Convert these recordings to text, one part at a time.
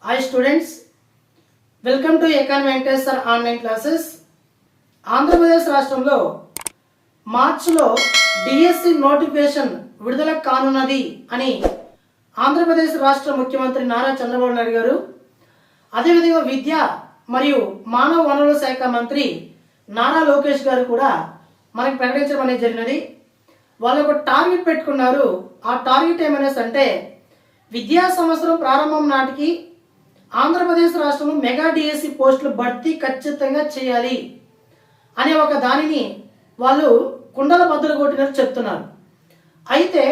Hi students, welcome to Ekan Venkateswar online classes. Andhra Pradesh రాష్ట్రంలో మార్చిలో DSC notification విడుదల కానున్నది అని ఆంధ్రప్రదేశ్ రాష్ట్ర ముఖ్యమంత్రి నారా చంద్రబాబు నాయుడు గారు, అదేవిధంగా విద్య మరియు మానవ వనరుల శాఖ మంత్రి నారా లోకేష్ గారు కూడా మనకు ప్రకటించడం అనేది జరిగినది. వాళ్ళు ఒక టార్గెట్ పెట్టుకున్నారు. ఆ టార్గెట్ ఏమనేసి అంటే విద్యా సంవత్సరం ప్రారంభం నాటికి ఆంధ్రప్రదేశ్ రాష్ట్రంలో మెగా డిఎస్సి పోస్టులు భర్తీ ఖచ్చితంగా చేయాలి అనే ఒక దానిని వాళ్ళు కుండల బద్దలు కొట్టినట్టు చెప్తున్నారు. అయితే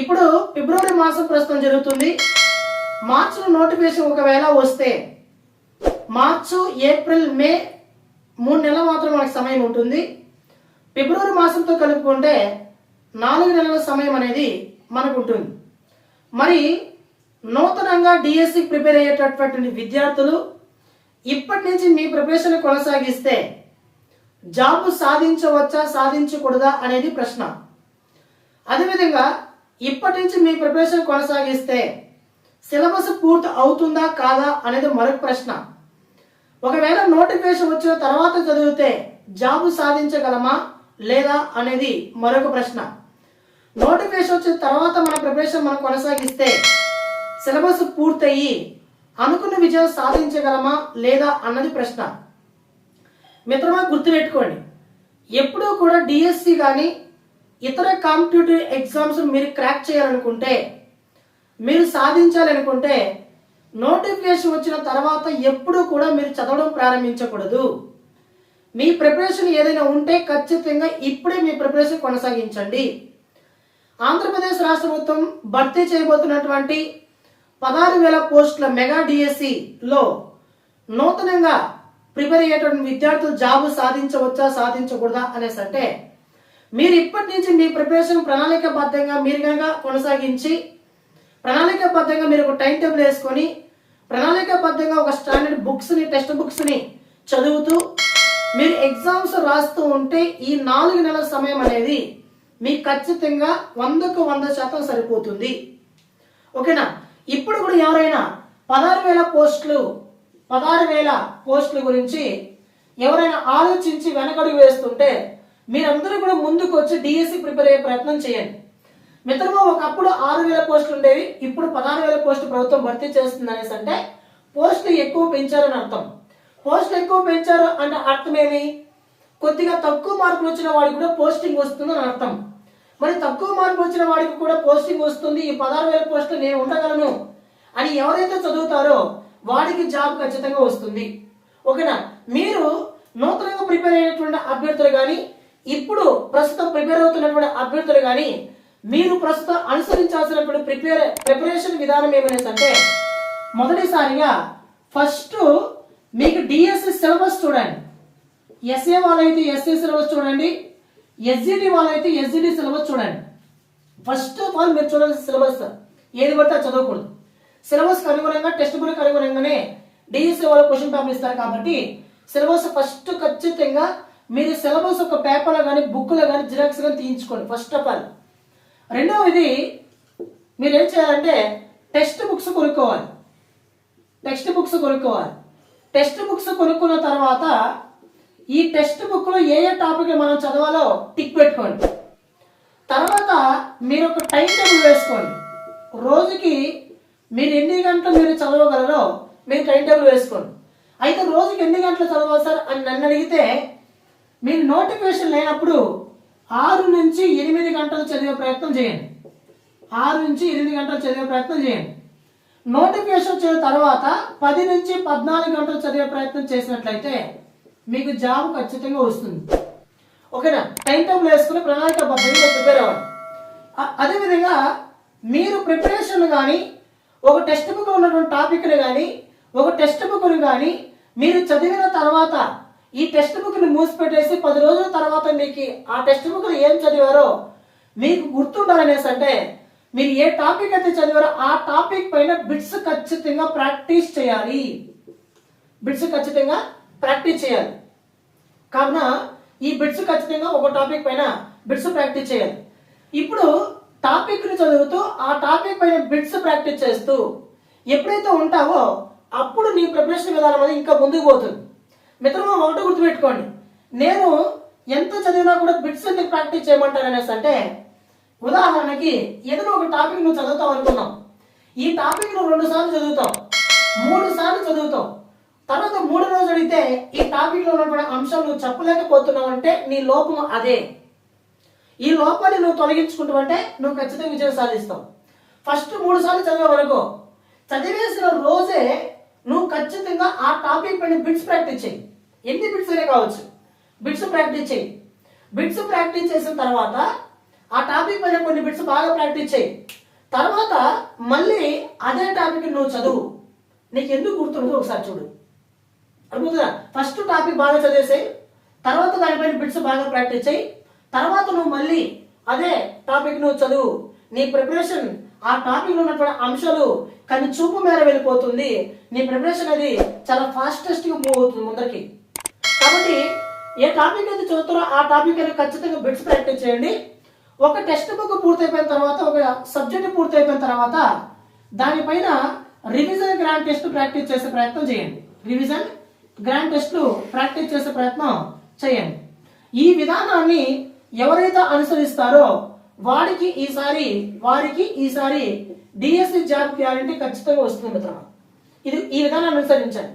ఇప్పుడు ఫిబ్రవరి మాసం ప్రస్తుతం జరుగుతుంది. మార్చిలో నోటిఫికేషన్ ఒకవేళ వస్తే మార్చు, ఏప్రిల్, మే 3 నెలలు మాత్రం మనకు సమయం ఉంటుంది. ఫిబ్రవరి మాసంతో కలుపుకుంటే 4 నెలల సమయం అనేది మనకు ఉంటుంది. మరి నూతనంగా డిఎస్సి ప్రిపేర్ అయ్యేటటువంటి విద్యార్థులు ఇప్పటి నుంచి మీ ప్రిపరేషన్ కొనసాగిస్తే జాబ్ సాధించవచ్చా, సాధించకూడదా అనేది ప్రశ్న. అదేవిధంగా ఇప్పటి నుంచి మీ ప్రిపరేషన్ కొనసాగిస్తే సిలబస్ పూర్తి అవుతుందా కాదా అనేది మరొక ప్రశ్న. ఒకవేళ నోటిఫికేషన్ వచ్చిన తర్వాత చదివితే జాబ్ సాధించగలమా లేదా అనేది మరొక ప్రశ్న. నోటిఫికేషన్ వచ్చిన తర్వాత మన ప్రిపరేషన్ మనం కొనసాగిస్తే సిలబస్ పూర్తయ్యి అనుకున్న విజయం సాధించగలమా లేదా అన్నది ప్రశ్న. మిత్రమా, గుర్తుపెట్టుకోండి, ఎప్పుడూ కూడా డిఎస్సి కానీ ఇతర కాంపిటేటివ్ ఎగ్జామ్స్ మీరు క్రాక్ చేయాలనుకుంటే, మీరు సాధించాలనుకుంటే నోటిఫికేషన్ వచ్చిన తర్వాత ఎప్పుడూ కూడా మీరు చదవడం ప్రారంభించకూడదు. మీ ప్రిపరేషన్ ఏదైనా ఉంటే ఖచ్చితంగా ఇప్పుడే మీ ప్రిపరేషన్ కొనసాగించండి. ఆంధ్రప్రదేశ్ రాష్ట్ర ప్రభుత్వం భర్తీ చేయబోతున్నటువంటి 16,000 పోస్టుల మెగా డిఎస్సిలో నూతనంగా ప్రిపేర్ అయ్యేటువంటి విద్యార్థులు జాబ్ సాధించవచ్చా, సాధించకూడదా అనేసి అంటే మీరు ఇప్పటి నుంచి మీ ప్రిపరేషన్ ప్రణాళికబద్ధంగా మీరు కనుక కొనసాగించి, ప్రణాళికబద్ధంగా మీరు ఒక టైం టేబుల్ వేసుకొని, ప్రణాళికబద్ధంగా ఒక స్టాండర్డ్ బుక్స్ని, టెక్స్ట్ బుక్స్ని చదువుతూ మీరు ఎగ్జామ్స్ రాస్తూ ఉంటే ఈ 4 నెలల సమయం అనేది మీకు ఖచ్చితంగా 100కు 100% సరిపోతుంది. ఓకేనా? ఇప్పుడు కూడా ఎవరైనా 16,000 పోస్టుల గురించి ఎవరైనా ఆలోచించి వెనకడుగు వేస్తుంటే మీరందరూ కూడా ముందుకు వచ్చి డిఎస్సి ప్రిపేర్ అయ్యే ప్రయత్నం చేయండి. మిత్రమా, ఒకప్పుడు 6,000 పోస్టులు ఉండేవి, ఇప్పుడు 16,000 పోస్టులు ప్రభుత్వం భర్తీ చేస్తుంది అనేసి అంటే పోస్టులు ఎక్కువ పెంచారని అర్థం. పోస్టులు ఎక్కువ పెంచారు అంటే అర్థం ఏమి? కొద్దిగా తక్కువ మార్కులు వచ్చిన వాడికి కూడా పోస్టింగ్ వస్తుందని అర్థం. మరి తక్కువ మార్కులు వచ్చిన వాడికి కూడా పోస్టింగ్ వస్తుంది, ఈ 16,000 పోస్టులు నేను ఉండగలను అని ఎవరైతే చదువుతారో వాడికి జాబ్ ఖచ్చితంగా వస్తుంది. ఓకేనా? మీరు నూతనంగా ప్రిపేర్ అయినటువంటి అభ్యర్థులు కానీ, ఇప్పుడు ప్రస్తుతం ప్రిపేర్ అవుతున్నటువంటి అభ్యర్థులు కానీ, మీరు ప్రస్తుతం అనుసరించాల్సినటువంటి ప్రిపరేషన్ విధానం ఏమనేసి అంటే మొదటిసారిగా ఫస్ట్ మీకు డిఎస్సి సిలబస్ చూడండి. ఎస్ఏ వాళ్ళైతే ఎస్ఏ సిలబస్ చూడండి, ఎస్జిటి వాళ్ళైతే ఎస్జిటి సిలబస్ చూడండి. ఫస్ట్ ఆఫ్ ఆల్ మీరు చూడాల్సిన సిలబస్ ఏది పడితే అది చదవకూడదు. సిలబస్ అనుగుణంగా, టెక్స్ట్ బుక్ అనుగుణంగానే డిఎస్సి వాళ్ళు క్వశ్చన్ పేపర్ ఇస్తారు కాబట్టి సిలబస్ ఫస్ట్ ఖచ్చితంగా మీరు సిలబస్ ఒక పేపర్లో కానీ, బుక్లో కానీ, జిరాక్స్ కానీ తీయించుకోండి ఫస్ట్ ఆఫ్ ఆల్. రెండవది మీరు ఏం చేయాలంటే టెక్స్ట్ బుక్స్ కొనుక్కోవాలి. టెక్స్ట్ బుక్స్ కొనుక్కున్న తర్వాత ఈ టెక్స్ట్ బుక్ లో ఏ టాపిక్ మనం చదవాలో టిక్ పెట్టుకోండి. తర్వాత మీరు ఒక టైం టేబుల్ వేసుకోండి. రోజుకి మీరు ఎన్ని గంటలు మీరు చదవగలరో మీరు టైం టేబుల్ వేసుకోండి. అయితే రోజుకి ఎన్ని గంటలు చదవాలి సార్ అని నన్ను అడిగితే మీరు నోటిఫికేషన్ లేనప్పుడు 6 నుంచి 8 గంటలు చదివే ప్రయత్నం చేయండి. 6 నుంచి 8 గంటలు చదివే ప్రయత్నం చేయండి. నోటిఫికేషన్ వచ్చిన తర్వాత 10 నుంచి 14 గంటలు చదివే ప్రయత్నం చేసినట్లయితే మీకు జాబ్ ఖచ్చితంగా వస్తుంది. ఓకేనా? టైం టేబుల్ వేసుకుని ప్రణాళికబద్ధంగా ప్రిపేర్ అవ్వండి. అదేవిధంగా మీరు ప్రిపరేషన్ కానీ, ఒక టెక్స్ట్ బుక్ ఉన్నటువంటి టాపిక్ని కానీ, ఒక టెక్స్ట్ బుక్ని కానీ మీరు చదివిన తర్వాత ఈ టెక్స్ట్ బుక్ని మూసిపెట్టేసి 10 రోజుల తర్వాత మీకు ఆ టెక్స్ట్ బుక్లో ఏం చదివారో మీకు గుర్తుండాలనేసి అంటే మీరు ఏ టాపిక్ అయితే చదివారో ఆ టాపిక్ పైన బిట్స్ ఖచ్చితంగా ప్రాక్టీస్ చేయాలి. కావున ఈ బిట్స్ ఖచ్చితంగా ఒక టాపిక్ పైన బిట్స్ ప్రాక్టీస్ చేయాలి. ఇప్పుడు టాపిక్ ని చదువుతూ ఆ టాపిక్ పైన బిట్స్ ప్రాక్టీస్ చేస్తూ ఎప్పుడైతే ఉంటావో అప్పుడు నీ ప్రిపరేషన్ విధానం అనేది ఇంకా ముందుకు పోతుంది. మిత్రమా, ఒకటి గుర్తుపెట్టుకోండి, నేను ఎంత చదివినా కూడా బిట్స్ ఎందుకు ప్రాక్టీస్ చేయమంటాను అనేసి అంటే, ఉదాహరణకి ఏదైనా ఒక టాపిక్ నువ్వు చదువుతావు అనుకున్నావు. ఈ టాపిక్ నువ్వు 2 సార్లు చదువుతావు, 3 సార్లు చదువుతావు. తర్వాత 3వ రోజు అడిగితే ఈ టాపిక్లో ఉన్నటువంటి అంశాలు నువ్వు చెప్పలేకపోతున్నావు అంటే నీ లోపం అదే. ఈ లోపాన్ని నువ్వు తొలగించుకుంటావు అంటే నువ్వు ఖచ్చితంగా విజయం సాధిస్తావు. ఫస్ట్ 3 సార్లు చదివే వరకు, చదివేసిన రోజే నువ్వు ఖచ్చితంగా ఆ టాపిక్ పైన బిట్స్ ప్రాక్టీస్ చేయి. ఎన్ని బిట్స్ అయినా కావచ్చు, బిట్స్ ప్రాక్టీస్ చేయి. బిట్స్ ప్రాక్టీస్ చేసిన తర్వాత ఆ టాపిక్ పైన కొన్ని బిట్స్ బాగా ప్రాక్టీస్ చేయి. తర్వాత మళ్ళీ అదే టాపిక్ నువ్వు చదువు. నీకు ఎందుకు గుర్తుండదు ఒకసారి చూడు, అడుగుతుందా? ఫస్ట్ టాపిక్ బాగా చదివేసాయి, తర్వాత దానిపైన బిట్స్ బాగా ప్రాక్టీస్ చేయి, తర్వాత నువ్వు మళ్ళీ అదే టాపిక్ నువ్వు చదువు. నీ ప్రిపరేషన్ ఆ టాపిక్లో ఉన్నటువంటి అంశాలు కానీ చూపు మేర వెళ్ళిపోతుంది. నీ ప్రిపరేషన్ అది చాలా ఫాస్టెస్ట్గా మూవ్ అవుతుంది ముందరికి. కాబట్టి ఏ టాపిక్ అయితే చదువుతారో ఆ టాపిక్ అనేది ఖచ్చితంగా బిట్స్ ప్రాక్టీస్ చేయండి. ఒక టెక్స్ట్ బుక్ పూర్తయిపోయిన తర్వాత, ఒక సబ్జెక్ట్ పూర్తయిపోయిన తర్వాత దానిపైన రివిజన్ గ్రాండ్ టెస్ట్ ప్రాక్టీస్ చేసే ప్రయత్నం చేయండి. రివిజన్ గ్రాండ్ టెస్ట్లు ప్రాక్టీస్ చేసే ప్రయత్నం చేయండి. ఈ విధానాన్ని ఎవరైతే అనుసరిస్తారో వారికి ఈసారి డిఎస్సి జాబ్ గ్యారంటీ ఖచ్చితంగా వస్తుంది మిత్రమా. ఈ విధానాన్ని అనుసరించండి.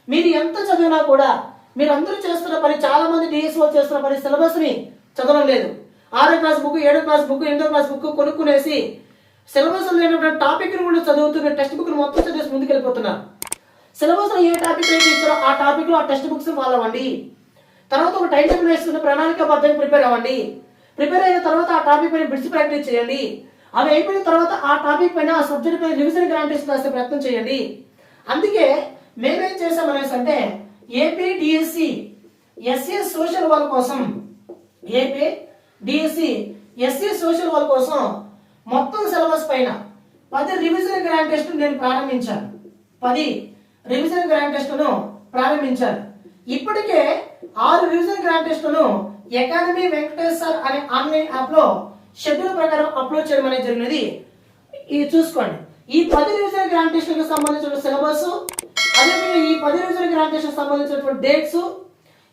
మీరు ఎంత చదివినా కూడా, మీరు అందరూ చేస్తున్న పని, చాలా మంది డిఎస్సి వాళ్ళు చేస్తున్న పని సిలబస్ ని చదవడం లేదు. 6వ క్లాస్ బుక్, 7వ క్లాస్ బుక్, 8వ క్లాస్ బుక్ కొనుక్కునేసి సిలబస్ లేనటువంటి టాపిక్ ని కూడా చదువుతున్న టెక్స్ట్ బుక్ ని మొత్తం చదివేసి ముందుకు వెళ్ళిపోతున్నారు. సిలబస్ లో ఏ టాపిక్ అయితే ఇచ్చారో ఆ టాపిక్ లో ఆ టెక్స్ట్ బుక్స్ ఫాలో అవ్వండి. తర్వాత ఒక టైం టేబుల్ వేసుకున్న ప్రణాళికాబద్ధంగా ప్రిపేర్ అవ్వండి. ప్రిపేర్ అయిన తర్వాత ఆ టాపిక్ పైన బిట్స్ ప్రాక్టీస్ చేయండి. అవి అయిపోయిన తర్వాత ఆ టాపిక్ పైన, ఆ సబ్జెక్ట్ పైన రివిజన్ గ్రాండ్ టెస్ట్ రాసే ప్రయత్నం చేయండి. అందుకే మేమేం చేసామనేసి అంటే, ఏపీ డిఎస్సి ఎస్ఏ సోషల్ వాళ్ళ కోసం, ఏపీ డిఎస్సి ఎస్ఏ సోషల్ వాళ్ళ కోసం మొత్తం సిలబస్ పైన 10 రివిజన్ గ్రాండ్ టెస్ట్ నేను ప్రారంభించాను. 10 రివిజన్ గ్రాండ్ టెస్ట్ను ప్రారంభించాను. ఇప్పటికే 6 రివిజన్ గ్రాండ్ టెస్ట్ను అకాడమీ వెంకటేష్ సార్ అనే ఆన్లైన్ యాప్ లో షెడ్యూల్ ప్రకారం అప్లోడ్ చేయడం అనేది జరిగినది. ఇది చూసుకోండి. ఈ 10 రివిజన్ గ్రాండ్ టెస్ట్లకు సంబంధించిన సిలబస్, అదేవిధంగా ఈ 10 రివిజన్ గ్రాండ్ టెస్ట్ సంబంధించినటువంటి డేట్స్,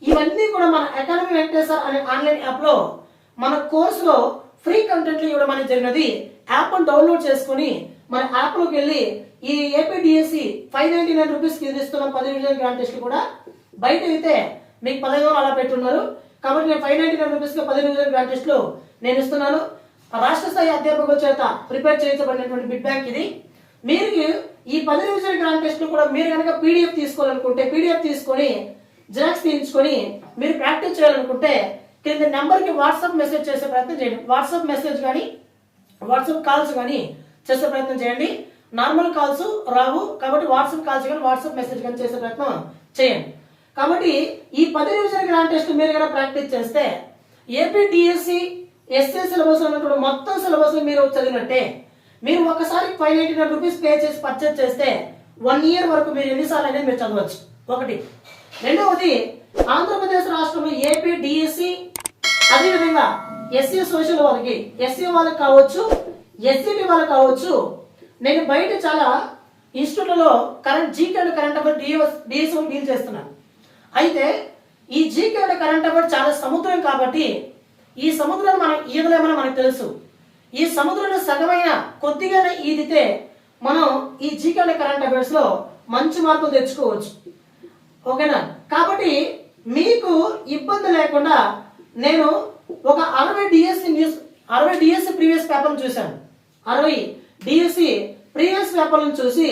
ఇవన్నీ కూడా మన అకాడమీ వెంకటేష్ సార్ అనే ఆన్లైన్ యాప్ లో మన కోర్సులో ఫ్రీ కంటెంట్ ఇవ్వడం అనేది జరిగినది. యాప్ డౌన్లోడ్ చేసుకుని మన యాప్ లోకి వెళ్ళి ఈ ఏపీడిఎస్సి 599 రూపీస్ కి ఇస్తున్న 10 రివిజన్ గ్రాండ్ టెస్ట్ కూడా బయట అయితే మీకు 1500 అలా పెట్టున్నారు. కాబట్టి నేను 599 రూపీస్ కి 10 రివిజన్ గ్రాండ్ టెస్ట్లు నేను ఇస్తున్నాను. రాష్ట్ర స్థాయి అధ్యాపకుల చేత ప్రిపేర్ చేయించబడినటువంటి బిడ్ బ్యాంక్ ఇది. మీరు ఈ 10 రివిజన్ గ్రాండ్ టెస్ట్లు కూడా మీరు కనుక పీడిఎఫ్ తీసుకోవాలనుకుంటే, పీడిఎఫ్ తీసుకొని జిరాక్స్ తీయించుకొని మీరు ప్రాక్టీస్ చేయాలనుకుంటే కింద నెంబర్కి వాట్సాప్ మెసేజ్ చేసే ప్రయత్నం చేయండి. వాట్సాప్ మెసేజ్ కానీ వాట్సాప్ కాల్స్ కానీ చేసే ప్రయత్నం చేయండి. నార్మల్ కాల్స్ రావు కాబట్టి వాట్సాప్ కాల్స్ కానీ వాట్సాప్ మెసేజ్ కానీ చేసే ప్రయత్నం చేయండి. కాబట్టి ఈ 10 రివిజన్ గ్రాండ్ టెస్ట్ మీరు కనుక ప్రాక్టీస్ చేస్తే ఏపీ డిఎస్సి ఎస్ఏ సిలబస్ ఉన్నప్పుడు మొత్తం సిలబస్ మీరు చదివినట్టే. మీరు ఒకసారి 599 రూపీస్ పే చేసి పర్చేజ్ చేస్తే 1 ఇయర్ వరకు మీరు ఎన్నిసార్లు అనేది మీరు చదవచ్చు. ఒకటి. రెండవది, ఆంధ్రప్రదేశ్ రాష్ట్రంలో ఏపీ డిఎస్సి అదేవిధంగా ఎస్సీ సోషల్ వాళ్ళకి, ఎస్సీ వాళ్ళకి కావచ్చు, ఎస్సీటీ వాళ్ళకి కావచ్చు, నేను బయట చాలా ఇన్స్టిట్యూట్లలో GK and current affair DSO deal చేస్తున్నాను. అయితే ఈ జీకే అండ్ కరెంట్ అఫైర్ చాలా సముద్రం కాబట్టి ఈ సముద్రాన్ని మనం ఈదలేమని మనకు తెలుసు. ఈ సముద్రంలో సగమైన కొద్దిగానే ఈదితే మనం ఈ జీకే అండ్ కరెంట్ అఫైర్స్ లో మంచి మార్కులు తెచ్చుకోవచ్చు. ఓకేనా? కాబట్టి మీకు ఇబ్బంది లేకుండా నేను ఒక 60 డిఎస్సి ప్రీవియస్ పేపర్లు చూశాను. 60 డిఎస్సి ప్రీవియస్ పేపర్లను చూసి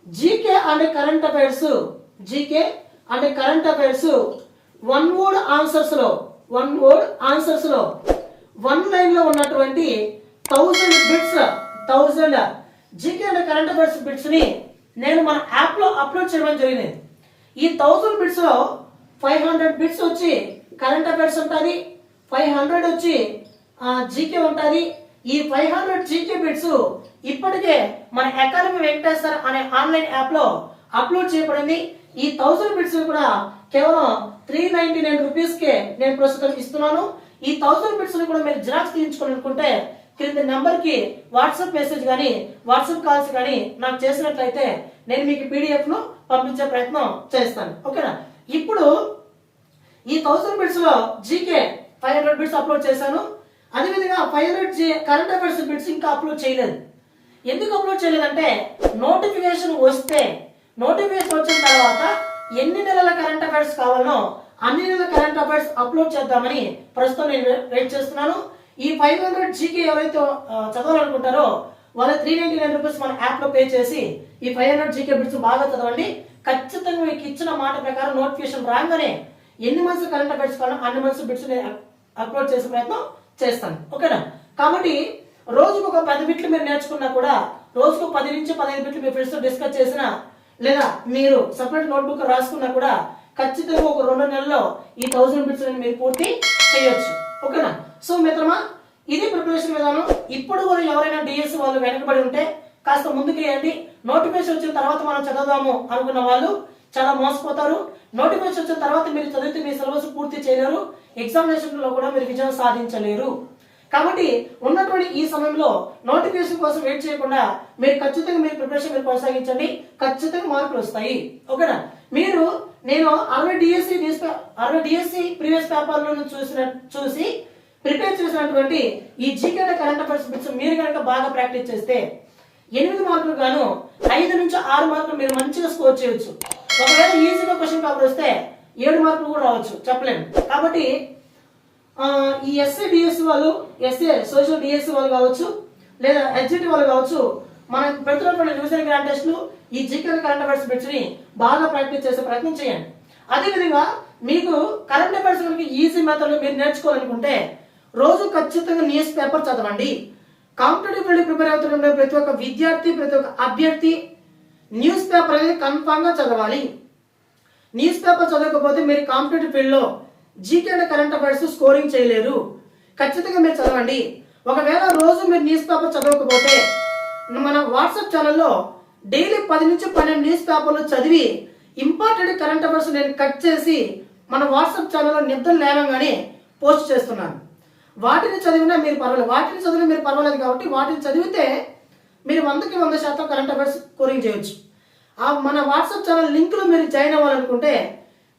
GK and current affairs, GK and current affairs one word answers లో 1 లైన్ లో ఉన్నటువంటి 1000 bits, 1000 GK and current affairs bits ని నేను మన యాప్ లో అప్లోడ్ చేయడం జరిగింది. ఈ 1000 బిట్స్ లో 500 బిట్స్ వచ్చి కరెంట్ అఫైర్స్ ఉంటుంది, 500 వచ్చి జీకే ఉంటుంది. ఈ 500 జీకే బిట్స్ ఇప్పటికే మన అకాడమీ వెంకటేష్ సార్ అనే ఆన్లైన్ యాప్ లో అప్లోడ్ చేయబడింది. ఈ 1000 బిట్స్ కూడా కేవలం 399 రూపీస్ కే నేను ప్రస్తుతం ఇస్తున్నాను. ఈ 1000 బిట్స్ కూడా మీరు జిరాక్స్ తీయించుకోవాలనుకుంటే క్రింద నెంబర్కి వాట్సాప్ మెసేజ్ కానీ వాట్సాప్ కాల్స్ కానీ నాకు చేసినట్లయితే నేను మీకు పీడిఎఫ్ను పంపించే ప్రయత్నం చేస్తాను. ఓకేనా? ఇప్పుడు ఈ 1000 బిట్స్లో జీకే 500 బిట్స్ అప్లోడ్ చేశాను. అదేవిధంగా 500 కరెంట్ అఫైర్స్ బిట్స్ ఇంకా అప్లోడ్ చేయలేదు. ఎందుకు అప్లోడ్ చేయలేదంటే నోటిఫికేషన్ వచ్చిన తర్వాత ఎన్ని నెలల కరెంట్ అఫైర్స్ కావాలనో అన్ని నెలల కరెంట్ అఫైర్స్ అప్లోడ్ చేద్దామని ప్రస్తుతం నేను వెయిట్ చేస్తున్నాను. ఈ 500 జీకే ఎవరైతే చదవాలనుకుంటారో వాళ్ళ 399 రూపీస్ మన యాప్ లో పే చేసి ఈ 500 జీకే బిట్స్ బాగా చదవండి. ఖచ్చితంగా మీకు ఇచ్చిన మాట ప్రకారం నోటిఫికేషన్ రాగానే ఎన్ని మంత్స్ కరెంట్ అఫైర్స్ కావాలో అన్ని మంత్స్ బిట్స్ అప్లోడ్ చేసే ప్రయత్నం చేస్తాను. ఓకేనా? కాబట్టి రోజుకు ఒక 10 బిట్లు మీరు నేర్చుకున్నా కూడా రోజుకు 10 నుంచి 15 బిట్లు మీ ఫ్రెండ్స్ తో డిస్కస్ చేసినా లేదా మీరు సపరేట్ నోట్బుక్ రాసుకున్నా కూడా ఖచ్చితంగా ఒక 2 నెలల్లో ఈ 1000 బిట్స్ మీరు పూర్తి చేయొచ్చు. ఓకేనా? సో మిత్రమా, ఇది ప్రిపరేషన్ విధానం. ఇప్పుడు కూడా ఎవరైనా డిఎస్సి వాళ్ళు వెనకబడి ఉంటే కాస్త ముందుకు వేయండి. నోటిఫికేషన్ వచ్చిన తర్వాత మనం చదవదాము అనుకున్న వాళ్ళు చాలా మోసపోతారు. నోటిఫికేషన్ వచ్చిన తర్వాత మీరు చదివితే మీ సిలబస్ పూర్తి చేయలేరు, ఎగ్జామినేషన్ లో కూడా మీరు విజయం సాధించలేరు. కాబట్టి ఉన్నటువంటి ఈ సమయంలో నోటిఫికేషన్ కోసం వెయిట్ చేయకుండా మీరు ఖచ్చితంగా మీరు ప్రిపరేషన్ మీరు కొనసాగించండి. ఖచ్చితంగా మార్కులు వస్తాయి. ఓకేనా? నేను 60 డిఎస్సి ప్రీవియస్ పేపర్లను చూసి ప్రిపేర్ చేసినటువంటి ఈ జీకే కరెంట్ అఫైర్స్ బిట్స్ మీరు కనుక బాగా ప్రాక్టీస్ చేస్తే 8 మార్కులు గాను 5 నుంచి 6 మార్కులు మీరు మంచిగా స్కోర్ చేయొచ్చు. ఒకవేళ ఈజీగా క్వశ్చన్ పేపర్ వస్తే 7 మార్కులు కూడా రావచ్చు, చెప్పలేము. కాబట్టి ఈ ఎస్ఏ డిఎస్సి వాళ్ళు, ఎస్ఏ సోషల్ డిఎస్సి వాళ్ళు కావచ్చు లేదా హెచ్జిటి వాళ్ళు కావచ్చు, మనం పెడుతున్నటువంటి రివిజన్ గ్రాండ్ టెస్ట్లు ఈ జీకే కరెంట్ అఫైర్స్ బిట్స్ ని బాగా ప్రాక్టీస్ చేసే ప్రయత్నం చేయండి. అదేవిధంగా మీకు కరెంట్ అఫైర్స్ ఈజీ మెథడ్ మీరు నేర్చుకోవాలనుకుంటే రోజు ఖచ్చితంగా న్యూస్ పేపర్ చదవండి. కాంపిటేటివ్ ఫీల్డ్ ప్రిపేర్ అవుతున్న ప్రతి ఒక్క విద్యార్థి, ప్రతి ఒక్క అభ్యర్థి న్యూస్ పేపర్ అనేది కన్ఫామ్ గా చదవాలి. న్యూస్ పేపర్ చదవకపోతే మీరు కాంపిటేటివ్ ఫీల్డ్ లో GK and current affairs scoring చేయలేరు. ఖచ్చితంగా మీరు చదవండి. ఒకవేళ రోజు మీరు న్యూస్ పేపర్ చదవకపోతే మన వాట్సాప్ ఛానల్లో డైలీ 10 నుంచి 12 న్యూస్ పేపర్లు చదివి ఇంపార్టెంట్ కరెంట్ అఫైర్స్ నేను కట్ చేసి మన వాట్సాప్ ఛానల్లో నిద్ర లేవగానే పోస్ట్ చేస్తున్నాను. వాటిని చదివినా మీరు పర్వాలేదు కాబట్టి వాటిని చదివితే మీరు 100కి 100% కరెంట్ అఫైర్స్ స్కోరింగ్ చేయొచ్చు. మన వాట్సాప్ ఛానల్ లింక్లో మీరు జాయిన్ అవ్వాలనుకుంటే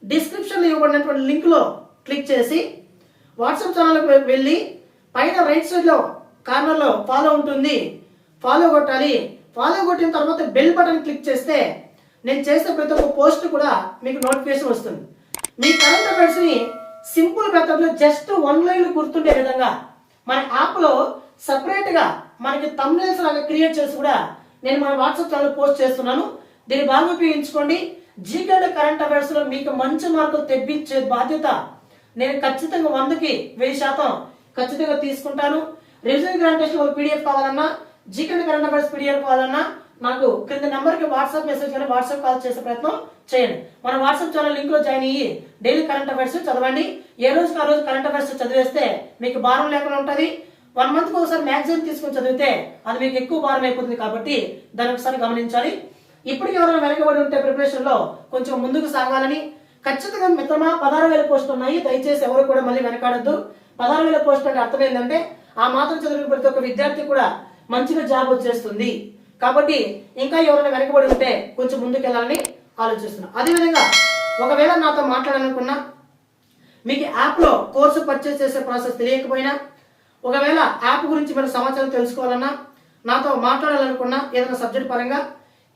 డిస్క్రిప్షన్లో ఇవ్వబడినటువంటి లింక్లో క్లిక్ చేసి వాట్సాప్ ఛానల్కి వెళ్ళి పైన రైట్ సైడ్లో కార్నర్లో ఫాలో ఉంటుంది, ఫాలో కొట్టాలి. ఫాలో కొట్టిన తర్వాత బెల్ బటన్ క్లిక్ చేస్తే నేను చేసే ప్రతి ఒక్క పోస్ట్ కూడా మీకు నోటిఫికేషన్ వస్తుంది. మీ కరెంట్ అఫైర్స్ని సింపుల్ మెథడ్లో జస్ట్ 1 లైన్ గుర్తుండే విధంగా మన యాప్లో సపరేట్గా మనకి థంబ్నెయిల్స్ లాగా క్రియేట్ చేసి కూడా నేను మన వాట్సాప్ ఛానల్ పోస్ట్ చేస్తున్నాను. దీన్ని బాగా ఉపయోగించుకోండి. జీకే కరెంట్ అఫైర్స్ లో మీకు మంచి మార్కులు తెప్పించే బాధ్యత నేను ఖచ్చితంగా 100కి 1000% ఖచ్చితంగా తీసుకుంటాను. రివిజన్ గ్రాండ్ టెస్ట్ పీడిఎఫ్ కావాలన్నా, జీకే కరెంట్ అఫైర్స్ పీడిఎఫ్ కావాలన్నా నాకు క్రింద నెంబర్కి వాట్సాప్ మెసేజ్ కానీ వాట్సాప్ కాల్ చేసే ప్రయత్నం చేయండి. మన వాట్సాప్ ఛానల్ లింక్ లో జాయిన్ అయ్యి డైలీ కరెంట్ అఫైర్స్ చదవండి. ఏ రోజుకి ఆ రోజు కరెంట్ అఫైర్స్ చదివేస్తే మీకు భారం లేకుండా ఉంటుంది. 1 మంత్కి ఒకసారి మ్యాగజైన్ తీసుకొని చదివితే అది మీకు ఎక్కువ భారం అయిపోతుంది. కాబట్టి దాన్ని ఒకసారి గమనించాలి. ఇప్పటికి ఎవరైనా వెనకబడి ఉంటే ప్రిపరేషన్ లో కొంచెం ముందుకు సాగాలని ఖచ్చితంగా మిత్రమా 16,000 పోస్టులు ఉన్నాయి. దయచేసి ఎవరు కూడా మళ్ళీ వెనకాడద్దు. 16,000 పోస్టులు అంటే అర్థం ఏంటంటే ఆ మాత్రం చదివిన ప్రతి ఒక్క విద్యార్థి కూడా మంచిగా జాబ్ వచ్చేస్తుంది. కాబట్టి ఇంకా ఎవరైనా వెనకబడి ఉంటే కొంచెం ముందుకు వెళ్ళాలని ఆలోచిస్తున్నాను. అదేవిధంగా ఒకవేళ నాతో మాట్లాడాలనుకున్నా, మీకు యాప్లో కోర్సు పర్చేస్ చేసే ప్రాసెస్ తెలియకపోయినా, ఒకవేళ యాప్ గురించి మీరు సమాచారం తెలుసుకోవాలన్నా, నాతో మాట్లాడాలనుకున్నా ఏదైనా సబ్జెక్ట్ పరంగా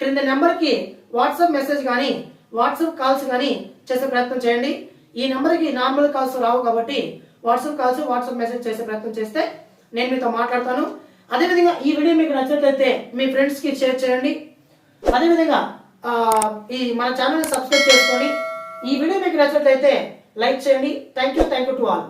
క్రింద నెంబర్కి వాట్సాప్ మెసేజ్ కానీ వాట్సాప్ కాల్స్ కానీ చేసే ప్రయత్నం చేయండి. ఈ నెంబర్కి నార్మల్ కాల్స్ రావు కాబట్టి వాట్సాప్ కాల్స్ వాట్సాప్ మెసేజ్ చేసే ప్రయత్నం చేస్తే నేను మీతో మాట్లాడతాను. అదేవిధంగా ఈ వీడియో మీకు నచ్చినట్లయితే మీ ఫ్రెండ్స్కి షేర్ చేయండి. అదేవిధంగా మన ఛానల్ని సబ్స్క్రైబ్ చేసుకొని ఈ వీడియో మీకు నచ్చినట్లయితే లైక్ చేయండి. Thank you to all.